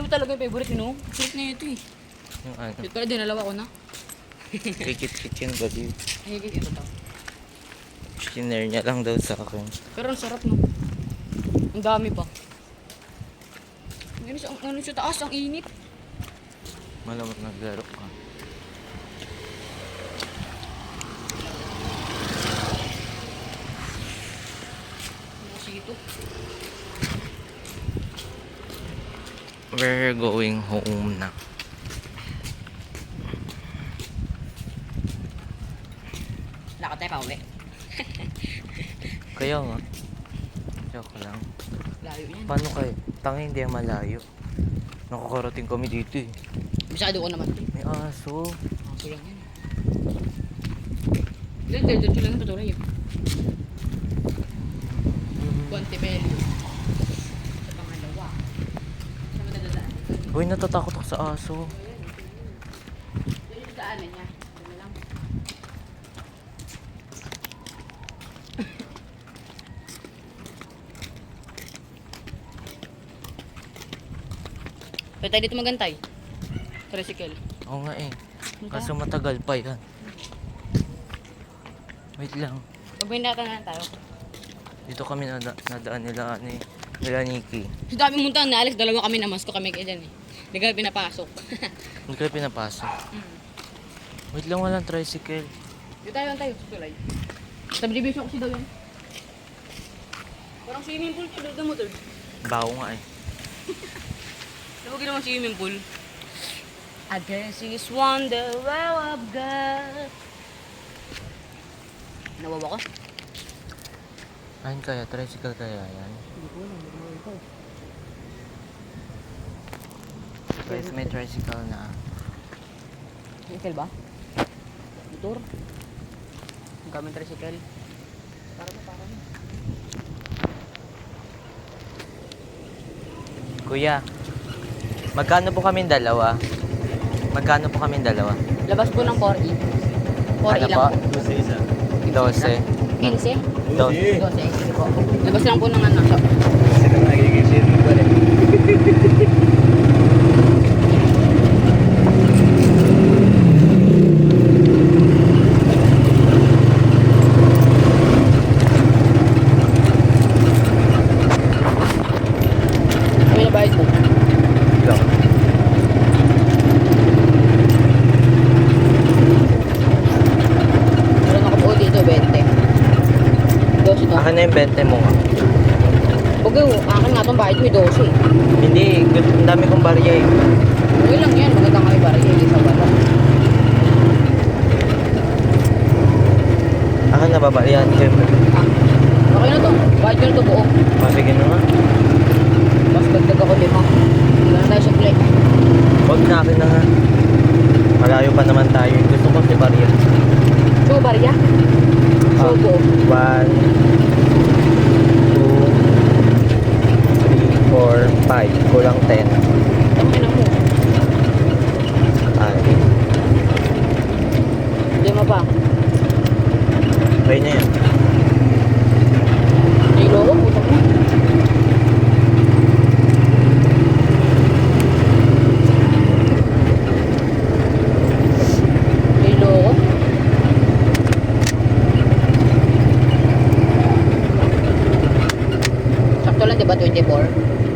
talaga yung favorite yun, no? Favorite na ito eh. Yung ano. Ito pala, dinalawa ko na. Kikit-kit yan baliw. Ay, ito to. Skinner niya lang daw sa akin. Pero ang sarap, no? Ang dami pa. Ano sa taas, ang init. Malamang naglaro ka. Sito. We're going home na. Lakad tayo pa uwi. Kaya nga. Joke lang. Layo yan. Paano kayo? Tangi hindi yan malayo. Nakakarating kami dito eh. Bisado ko naman. May aso. Aso lang yan. Dito lang yung patuloy yun. Guantemelo. Sa pangalawa. Sa madadadaan. Uy, natatakot ako sa aso. Yan yung daanan niya. Ano lang. Pwede tayo dito magantay. Tricycle. Oo nga eh. Kaso matagal pa yan. Wait lang. Pag may natangan tayo. Dito kami nadaan nila ano eh. Nila Nikki. Sa dami munta na Alex, dalawa kami na masko kami kaya dyan eh. Hindi kami pinapasok. Hindi kayo pinapasok. Wait lang, walang tricycle. Dito tayo tulay. Subdivision kasi daw yan. Parang swimming pool to, doon mo to. Baho nga eh. Tawagin naman swimming pool. I guess it's wonder where I've got. Nawawa ko? Ayun kaya, tricycle kaya yan. Hindi ko alam, hindi ko ikaw. Guys, may tricycle na. Tricycle ba? Motor? Ang gamit tricycle. Para mo. Kuya, magkano po kami dalawa? Magkano po kami dalawa? Labas po ng 4E. 4E Ano lang po? po. 12. 15? 12. 12, sige po. Labas lang po ng ano. So, kami na bayad po. Lang. Meron ako po dito, 20. 12 to. Akin na yung 20 mo nga. Okay, akin nga itong bayad mo, 12. Hindi, ang dami kong barya eh. Okay lang yan, magandang kami para hindi sa bata. Akin na babaryan, siyempre. Okay na to, bayad ko na to buo. Sige na nga. Mas dagdag ako 5. Hindi na tayo sa play. Huwag na, akin na nga. Malayo pa naman tayo. Gusto ko si barya. So, barya? So, buo. 1, 2, 3, 4, 5. Kulang 10. Okay na mo. Ay, Hindi mo pa. okay na yan. Nilo ko, putok mo. Nilo ko. Sakto lang, diba? 24.